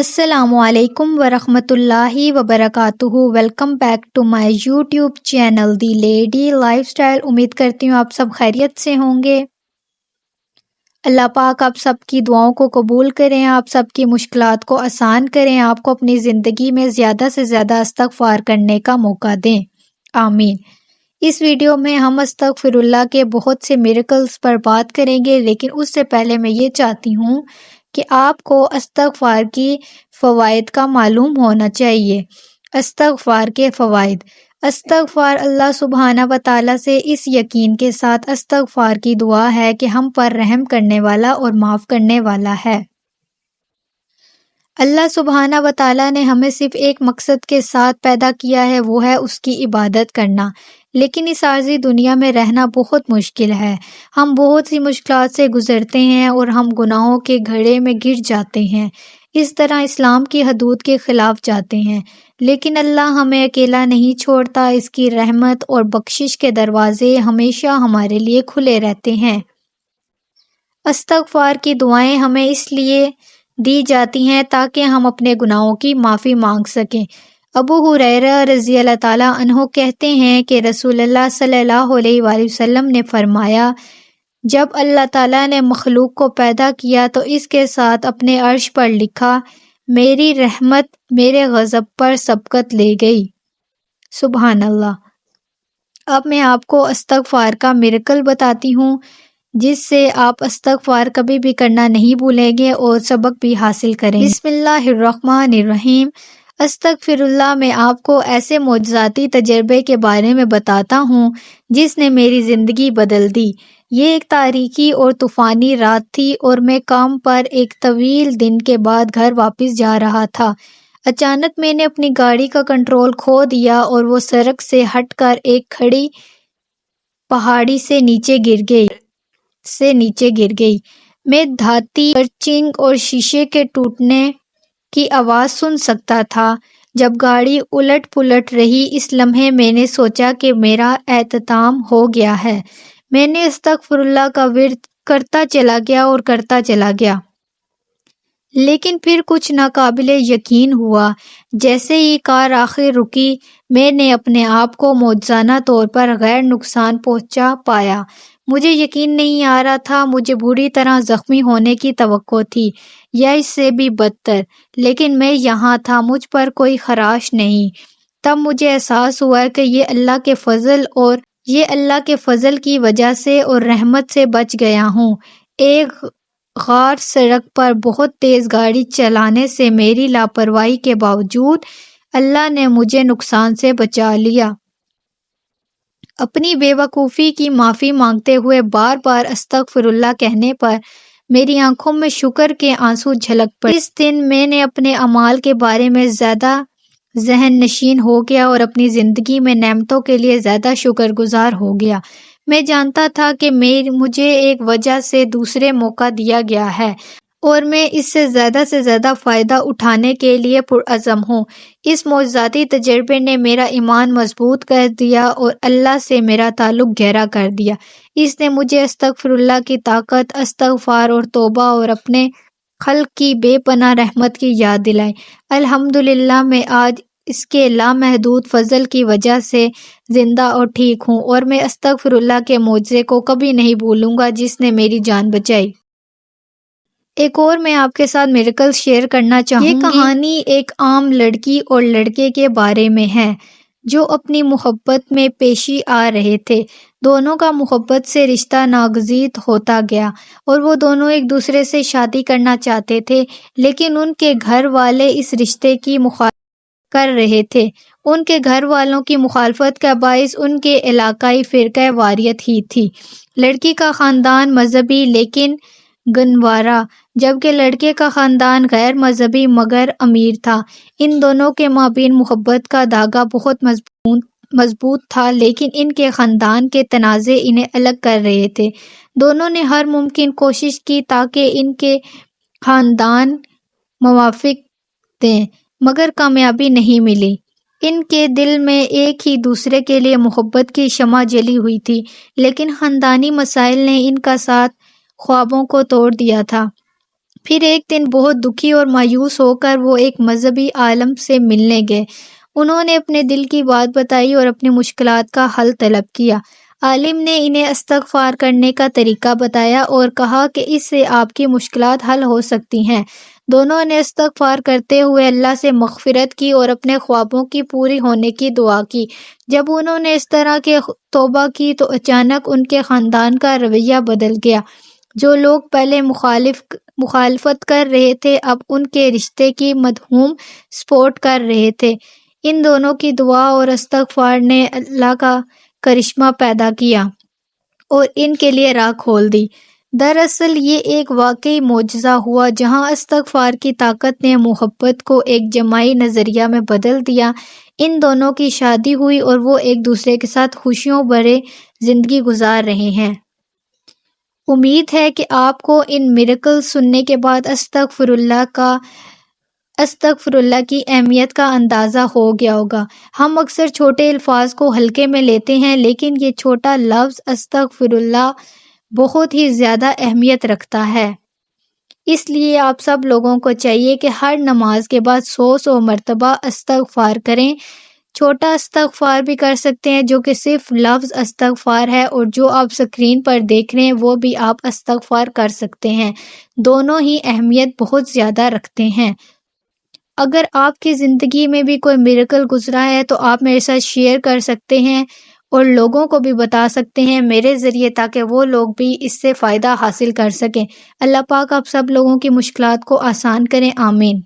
السلام علیکم ورحمۃ اللہ وبرکاتہ۔ Welcome back to my YouTube channel The Lady Lifestyle. امید کرتی ہوں آپ سب خیریت سے ہوں گے۔ اللہ پاک آپ سب کی دعاؤں کو قبول کریں، آپ سب کی مشکلات کو آسان کریں، آپ کو اپنی زندگی میں زیادہ سے زیادہ استغفار کرنے کا موقع دیں، آمین۔ اس ویڈیو میں ہم استغفر اللہ کے بہت سے میریکلز پر بات کریں گے، لیکن اس سے پہلے میں یہ چاہتی ہوں کہ آپ کو استغفار کی فوائد کا معلوم ہونا چاہیے۔ استغفار کے فوائد۔ استغفار اللہ سبحانہ و تعالیٰ سے اس یقین کے ساتھ استغفار کی دعا ہے کہ ہم پر رحم کرنے والا اور معاف کرنے والا ہے۔ اللہ سبحانہ و تعالیٰ نے ہمیں صرف ایک مقصد کے ساتھ پیدا کیا ہے، وہ ہے اس کی عبادت کرنا، لیکن اس عارضی دنیا میں رہنا بہت مشکل ہے۔ ہم بہت سی مشکلات سے گزرتے ہیں اور ہم گناہوں کے گڑھے میں گر جاتے ہیں، اس طرح اسلام کی حدود کے خلاف جاتے ہیں، لیکن اللہ ہمیں اکیلا نہیں چھوڑتا۔ اس کی رحمت اور بخشش کے دروازے ہمیشہ ہمارے لیے کھلے رہتے ہیں۔ استغفار کی دعائیں ہمیں اس لیے دی جاتی ہیں تاکہ ہم اپنے گناہوں کی معافی مانگ سکیں۔ ابو ہریرہ رضی اللہ تعالیٰ عنہ کہتے ہیں کہ رسول اللہ صلی اللہ علیہ وآلہ وسلم نے فرمایا، جب اللہ تعالیٰ نے مخلوق کو پیدا کیا تو اس کے ساتھ اپنے عرش پر لکھا، میری رحمت میرے غضب پر سبقت لے گئی۔ سبحان اللہ۔ اب میں آپ کو استغفار کا میریکل بتاتی ہوں، جس سے آپ استغفار کبھی بھی کرنا نہیں بھولیں گے اور سبق بھی حاصل کریں۔ بسم اللہ الرحمن الرحیم۔ استغفر اللہ میں آپ کو ایسے معجزاتی تجربے کے بارے میں بتاتا ہوں جس نے میری زندگی بدل دی۔ یہ ایک تاریکی اور طوفانی رات تھی اور میں کام پر ایک طویل دن کے بعد گھر واپس جا رہا تھا۔ اچانک میں نے اپنی گاڑی کا کنٹرول کھو دیا اور وہ سڑک سے ہٹ کر ایک کھڑی پہاڑی سے نیچے گر گئی۔ میں دھاتی کرچنگ اور شیشے کے ٹوٹنے کی آواز سن سکتا تھا۔ جب گاڑی الٹ پلٹ رہی، اس لمحے میں نے سوچا کہ میرا اختتام ہو گیا ہے۔ میں نے استغفر اللہ کا ورد کرتا چلا گیا، لیکن پھر کچھ ناقابل یقین ہوا۔ جیسے ہی کار آخر رکی، میں نے اپنے آپ کو معجزانہ طور پر غیر نقصان پہنچا پایا۔ مجھے یقین نہیں آ رہا تھا، مجھے بری طرح زخمی ہونے کی توقع تھی یا اس سے بھی بدتر، لیکن میں یہاں تھا، مجھ پر کوئی خراش نہیں۔ تب مجھے احساس ہوا کہ یہ اللہ کے فضل کی وجہ سے اور رحمت سے بچ گیا ہوں۔ ایک غار سڑک پر بہت تیز گاڑی چلانے سے میری لاپرواہی کے باوجود اللہ نے مجھے نقصان سے بچا لیا۔ اپنی بے وقوفی کی معافی مانگتے ہوئے بار بار استغفر اللہ کہنے پر میری آنکھوں میں شکر کے آنسو جھلک پڑے۔ اس دن میں نے اپنے اعمال کے بارے میں زیادہ ذہن نشین ہو گیا اور اپنی زندگی میں نعمتوں کے لیے زیادہ شکر گزار ہو گیا۔ میں جانتا تھا کہ مجھے ایک وجہ سے دوسرے موقع دیا گیا ہے اور میں اس سے زیادہ فائدہ اٹھانے کے لیے پرعزم ہوں۔ اس معجزاتی تجربے نے میرا ایمان مضبوط کر دیا اور اللہ سے میرا تعلق گہرا کر دیا۔ اس نے مجھے استغفر اللہ کی طاقت، استغفار اور توبہ اور اپنے خالق کی بے پناہ رحمت کی یاد دلائی۔ الحمدللہ میں آج اس کے لامحدود فضل کی وجہ سے زندہ اور ٹھیک ہوں، اور میں استغفر اللہ کے معجزے کو کبھی نہیں بھولوں گا جس نے میری جان بچائی۔ ایک اور میں آپ کے ساتھ میریکل شیئر کرنا چاہوں گی۔ یہ کہانی ایک عام لڑکی اور لڑکے کے بارے میں ہے جو اپنی محبت میں پیشی آ رہے تھے۔ دونوں کا محبت سے رشتہ ناگزیر ہوتا گیا اور وہ دونوں ایک دوسرے سے شادی کرنا چاہتے تھے، لیکن ان کے گھر والے اس رشتے کی مخالفت کر رہے تھے۔ ان کے گھر والوں کی مخالفت کا باعث ان کے علاقائی فرقہ واریت ہی تھی۔ لڑکی کا خاندان مذہبی لیکن گنوارا، جبکہ لڑکے کا خاندان غیر مذہبی مگر امیر تھا۔ ان دونوں کے مابین محبت کا دھاگا بہت مضبوط تھا، لیکن ان کے خاندان کے تنازع انہیں الگ کر رہے تھے۔ دونوں نے ہر ممکن کوشش کی تاکہ ان کے خاندان موافقت دیں، مگر کامیابی نہیں ملی۔ ان کے دل میں ایک ہی دوسرے کے لیے محبت کی شمع جلی ہوئی تھی، لیکن خاندانی مسائل نے ان کا ساتھ خوابوں کو توڑ دیا تھا۔ پھر ایک دن بہت دکھی اور مایوس ہو کر وہ ایک مذہبی عالم سے ملنے گئے۔ انہوں نے اپنے دل کی بات بتائی اور اپنی مشکلات کا حل طلب کیا۔ عالم نے انہیں استغفار کرنے کا طریقہ بتایا اور کہا کہ اس سے آپ کی مشکلات حل ہو سکتی ہیں۔ دونوں نے استغفار کرتے ہوئے اللہ سے مغفرت کی اور اپنے خوابوں کی پوری ہونے کی دعا کی۔ جب انہوں نے اس طرح کے توبہ کی تو اچانک ان کے خاندان کا رویہ بدل گیا۔ جو لوگ پہلے مخالفت کر رہے تھے اب ان کے رشتے کی مدہوم سپورٹ کر رہے تھے۔ ان دونوں کی دعا اور استغفار نے اللہ کا کرشمہ پیدا کیا اور ان کے لیے راہ کھول دی۔ دراصل یہ ایک واقعی معجزہ ہوا جہاں استغفار کی طاقت نے محبت کو ایک جماعی نظریہ میں بدل دیا۔ ان دونوں کی شادی ہوئی اور وہ ایک دوسرے کے ساتھ خوشیوں بھرے زندگی گزار رہے ہیں۔ امید ہے کہ آپ کو ان میریکل سننے کے بعد استغفر اللہ کی اہمیت کا اندازہ ہو گیا ہوگا۔ ہم اکثر چھوٹے الفاظ کو ہلکے میں لیتے ہیں لیکن یہ چھوٹا لفظ استغفر اللہ بہت ہی زیادہ اہمیت رکھتا ہے۔ اس لیے آپ سب لوگوں کو چاہیے کہ ہر نماز کے بعد 100 مرتبہ استغفار کریں۔ چھوٹا استغفار بھی کر سکتے ہیں جو کہ صرف لفظ استغفار ہے، اور جو آپ سکرین پر دیکھ رہے ہیں وہ بھی آپ استغفار کر سکتے ہیں۔ دونوں ہی اہمیت بہت زیادہ رکھتے ہیں۔ اگر آپ کی زندگی میں بھی کوئی میریکل گزرا ہے تو آپ میرے ساتھ شیئر کر سکتے ہیں اور لوگوں کو بھی بتا سکتے ہیں میرے ذریعے، تاکہ وہ لوگ بھی اس سے فائدہ حاصل کر سکیں۔ اللہ پاک آپ سب لوگوں کی مشکلات کو آسان کریں، آمین۔